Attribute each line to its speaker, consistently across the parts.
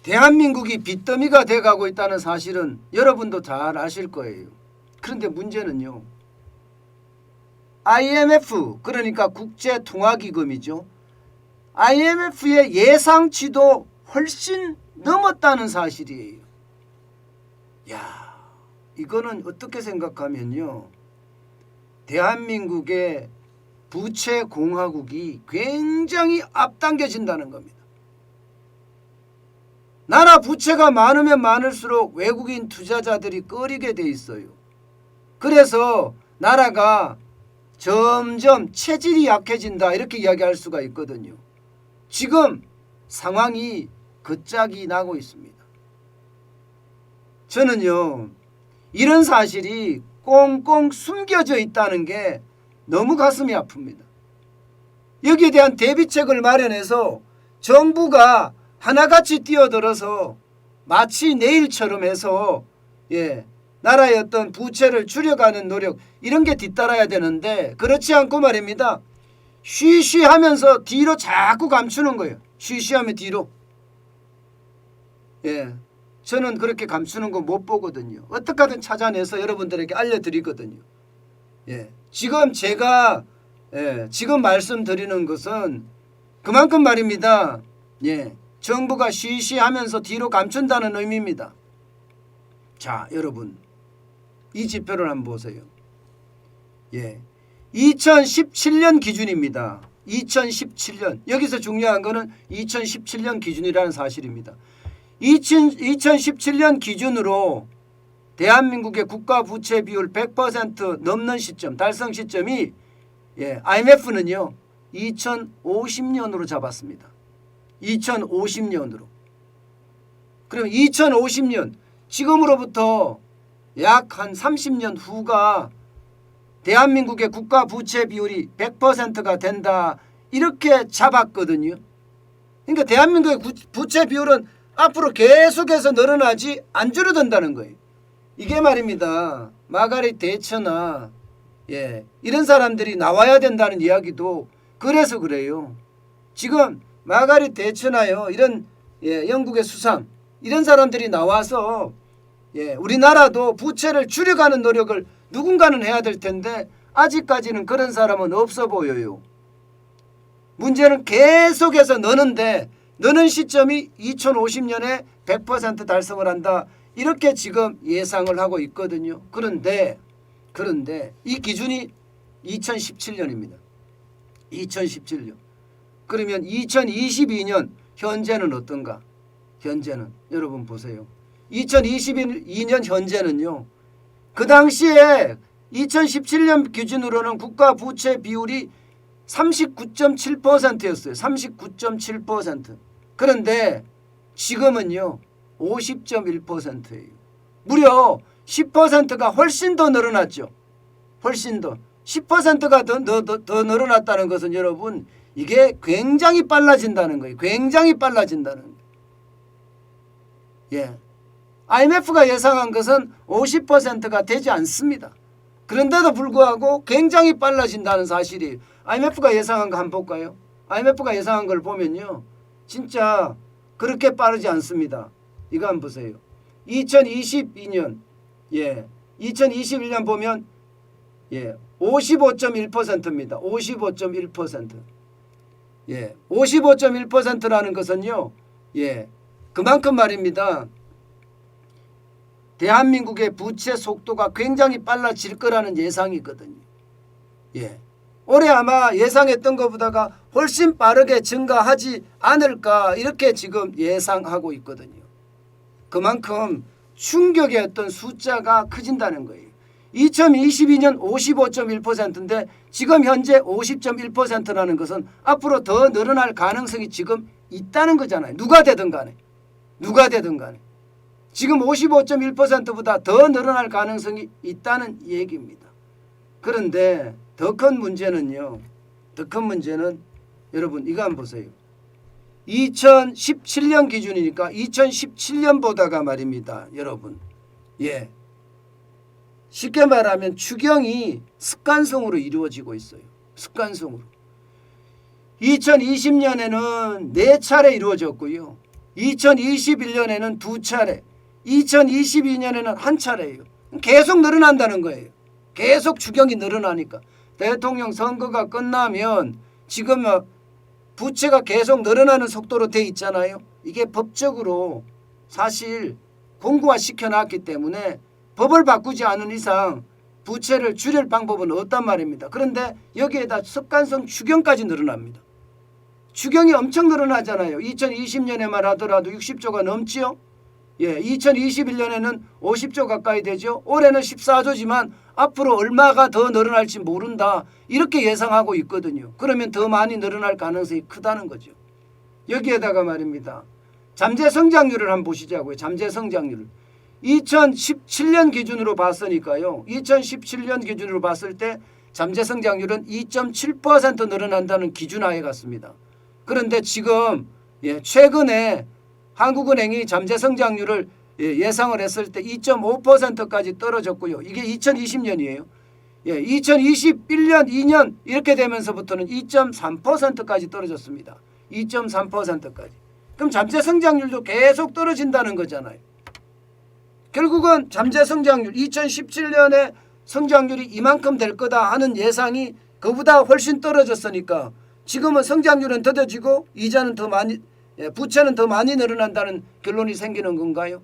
Speaker 1: 대한민국이 빚더미가 돼가고 있다는 사실은 여러분도 잘 아실 거예요. 그런데 문제는요. IMF 그러니까 국제통화기금이죠. IMF의 예상치도 훨씬 넘었다는 사실이에요. 야, 이거는 어떻게 생각하면요. 대한민국의 부채 공화국이 굉장히 앞당겨진다는 겁니다. 나라 부채가 많으면 많을수록 외국인 투자자들이 꺼리게 돼 있어요. 그래서 나라가 점점 체질이 약해진다 이렇게 이야기할 수가 있거든요. 지금 상황이 끝짝이 나고 있습니다. 저는요. 이런 사실이 꽁꽁 숨겨져 있다는 게 너무 가슴이 아픕니다. 여기에 대한 대비책을 마련해서 정부가 하나같이 뛰어들어서 마치 내일처럼 해서 나라의 어떤 부채를 줄여가는 노력 이런 게 뒤따라야 되는데 그렇지 않고 말입니다. 쉬쉬하면서 뒤로 자꾸 감추는 거예요. 쉬쉬하면 뒤로. 저는 그렇게 감추는 거 못 보거든요. 어떻게 하든 찾아내서 여러분들에게 알려드리거든요. 지금 제가 지금 말씀드리는 것은 그만큼 말입니다. 정부가 쉬쉬하면서 뒤로 감춘다는 의미입니다. 자, 여러분 이 지표를 한번 보세요. 2017년 기준입니다. 2017년 여기서 중요한 거는 2017년 기준이라는 사실입니다. 2017년 기준으로 대한민국의 국가 부채 비율 100% 넘는 시점 달성 시점이 IMF는요 2050년으로 잡았습니다. 2050년으로. 그럼 2050년 지금으로부터 약 한 30년 후가 대한민국의 국가 부채 비율이 100%가 된다 이렇게 잡았거든요. 그러니까 대한민국의 부채 비율은 앞으로 계속해서 늘어나지 안 줄어든다는 거예요. 이게 말입니다. 마가렛 대처나 이런 사람들이 나와야 된다는 이야기도 그래서 그래요. 지금 마가렛 대처나요 이런 영국의 수상 이런 사람들이 나와서 우리나라도 부채를 줄여가는 노력을 누군가는 해야 될 텐데 아직까지는 그런 사람은 없어 보여요. 문제는 계속해서 너는 시점이 2050년에 100% 달성을 한다. 이렇게 지금 예상을 하고 있거든요. 그런데 이 기준이 2017년입니다. 2017년. 그러면 2022년 현재는 어떤가? 현재는 여러분 보세요. 2022년 현재는요. 그 당시에 2017년 기준으로는 국가 부채 비율이 39.7%였어요. 39.7%. 그런데 지금은요. 50.1%예요. 무려 10%가 훨씬 더 늘어났죠. 훨씬 더. 10%가 더 늘어났다는 것은 여러분 이게 굉장히 빨라진다는 거예요. 굉장히 빨라진다는 거예요. IMF가 예상한 것은 50%가 되지 않습니다. 그런데도 불구하고 굉장히 빨라진다는 사실이에요. IMF가 예상한 거 한번 볼까요? IMF가 예상한 걸 보면요. 진짜 그렇게 빠르지 않습니다. 이거 한번 보세요. 2022년 2021년 보면 55.1%입니다. 55.1%. 55.1%라는 것은요. 그만큼 말입니다. 대한민국의 부채 속도가 굉장히 빨라질 거라는 예상이거든요. 올해 아마 예상했던 것보다가 훨씬 빠르게 증가하지 않을까 이렇게 지금 예상하고 있거든요. 그만큼 충격의 어떤 숫자가 커진다는 거예요. 2022년 55.1%인데 지금 현재 50.1%라는 것은 앞으로 더 늘어날 가능성이 지금 있다는 거잖아요. 누가 되든 간에. 지금 55.1%보다 더 늘어날 가능성이 있다는 얘기입니다. 그런데 더 큰 문제는요. 여러분 이거 한번 보세요. 2017년 기준이니까 2017년보다가 말입니다. 여러분. 쉽게 말하면 추경이 습관성으로 이루어지고 있어요. 습관성으로. 2020년에는 4차례 이루어졌고요. 2021년에는 2차례, 2022년에는 1차례예요. 계속 늘어난다는 거예요. 계속 추경이 늘어나니까. 대통령 선거가 끝나면 지금 부채가 계속 늘어나는 속도로 돼 있잖아요. 이게 법적으로 사실 공고화 시켜놨기 때문에 법을 바꾸지 않은 이상 부채를 줄일 방법은 없단 말입니다. 그런데 여기에다 습관성 추경까지 늘어납니다. 추경이 엄청 늘어나잖아요. 2020년에만 하더라도 60조가 넘지요. 2021년에는 50조 가까이 되죠. 올해는 14조지만 앞으로 얼마가 더 늘어날지 모른다. 이렇게 예상하고 있거든요. 그러면 더 많이 늘어날 가능성이 크다는 거죠. 여기에다가 말입니다. 잠재 성장률을 한번 보시자고요. 잠재 성장률. 2017년 기준으로 봤으니까요. 2017년 기준으로 봤을 때 잠재 성장률은 2.7% 늘어난다는 기준하에 갔습니다. 그런데 지금 최근에 한국은행이 잠재 성장률을 예상을 했을 때 2.5%까지 떨어졌고요. 이게 2020년이에요. 2021년, 2년 이렇게 되면서부터는 2.3%까지 떨어졌습니다. 2.3%까지. 그럼 잠재 성장률도 계속 떨어진다는 거잖아요. 결국은 잠재 성장률 2017년에 성장률이 이만큼 될 거다 하는 예상이 그보다 훨씬 떨어졌으니까 지금은 성장률은 더뎌지고 이자는 더 많이 부채는 더 많이 늘어난다는 결론이 생기는 건가요?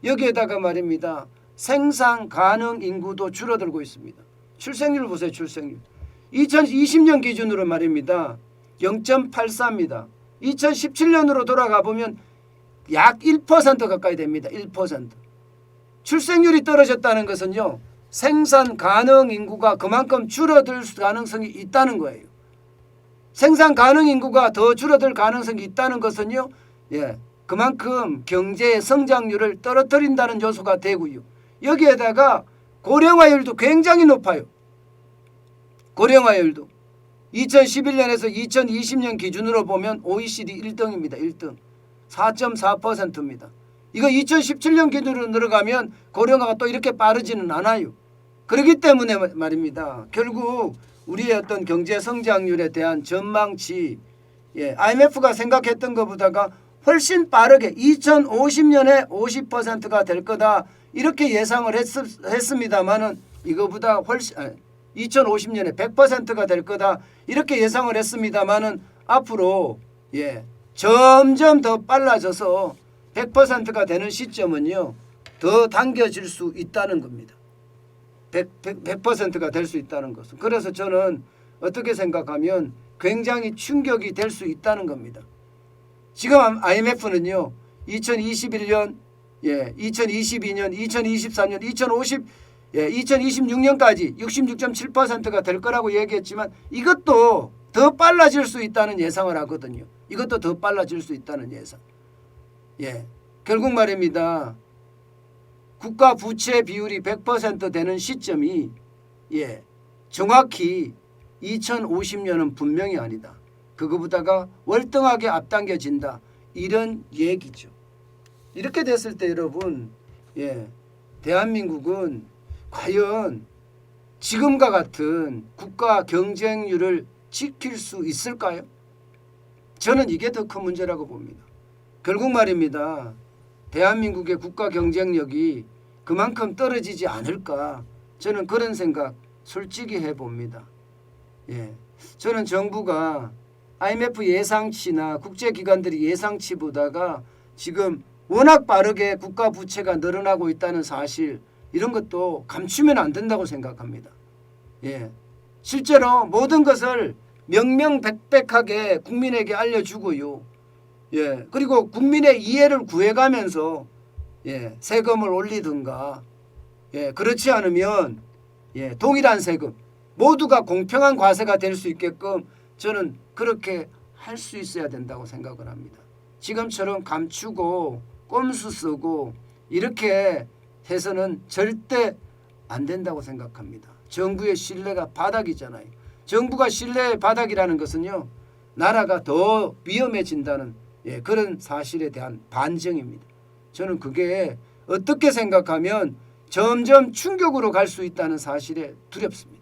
Speaker 1: 여기에다가 말입니다. 생산 가능 인구도 줄어들고 있습니다. 출생률 보세요. 출생률. 2020년 기준으로 말입니다. 0.84입니다. 2017년으로 돌아가 보면 약 1% 가까이 됩니다. 1%. 출생률이 떨어졌다는 것은요. 생산 가능 인구가 그만큼 줄어들 가능성이 있다는 거예요. 생산 가능 인구가 더 줄어들 가능성이 있다는 것은요. 그만큼 경제의 성장률을 떨어뜨린다는 요소가 되고요. 여기에다가 고령화율도 굉장히 높아요. 고령화율도. 2011년에서 2020년 기준으로 보면 OECD 1등입니다. 1등. 4.4%입니다. 이거 2017년 기준으로 들어가면 고령화가 또 이렇게 빠르지는 않아요. 그렇기 때문에 말입니다. 결국 우리의 어떤 경제 성장률에 대한 전망치 IMF가 생각했던 것보다가 훨씬 빠르게 2050년에 50%가 될 거다 이렇게 예상을 했습니다마는 이거보다 훨씬 2050년에 100%가 될 거다 이렇게 예상을 했습니다마는 앞으로 점점 더 빨라져서 100%가 되는 시점은요 더 당겨질 수 있다는 겁니다. 100%가 될 수 있다는 것은. 그래서 저는 어떻게 생각하면 굉장히 충격이 될 수 있다는 겁니다. 지금 IMF는요 2021년 2022년 2024년 2026년까지 66.7%가 될 거라고 얘기했지만 이것도 더 빨라질 수 있다는 예상을 하거든요. 이것도 더 빨라질 수 있다는 예상. 결국 말입니다. 국가 부채 비율이 100% 되는 시점이 정확히 2050년은 분명히 아니다. 그거보다가 월등하게 앞당겨진다. 이런 얘기죠. 이렇게 됐을 때 여러분 대한민국은 과연 지금과 같은 국가 경쟁률을 지킬 수 있을까요? 저는 이게 더 큰 문제라고 봅니다. 결국 말입니다. 대한민국의 국가 경쟁력이 그만큼 떨어지지 않을까 저는 그런 생각 솔직히 해봅니다. 저는 정부가 IMF 예상치나 국제기관들이 예상치보다가 지금 워낙 빠르게 국가 부채가 늘어나고 있다는 사실 이런 것도 감추면 안 된다고 생각합니다. 실제로 모든 것을 명명백백하게 국민에게 알려주고요. 그리고 국민의 이해를 구해가면서 세금을 올리든가 그렇지 않으면 동일한 세금 모두가 공평한 과세가 될 수 있게끔 저는 그렇게 할 수 있어야 된다고 생각을 합니다. 지금처럼 감추고 꼼수 쓰고 이렇게 해서는 절대 안 된다고 생각합니다. 정부의 신뢰가 바닥이잖아요. 정부가 신뢰의 바닥이라는 것은요. 나라가 더 위험해진다는 그런 사실에 대한 반증입니다. 저는 그게 어떻게 생각하면 점점 충격으로 갈 수 있다는 사실에 두렵습니다.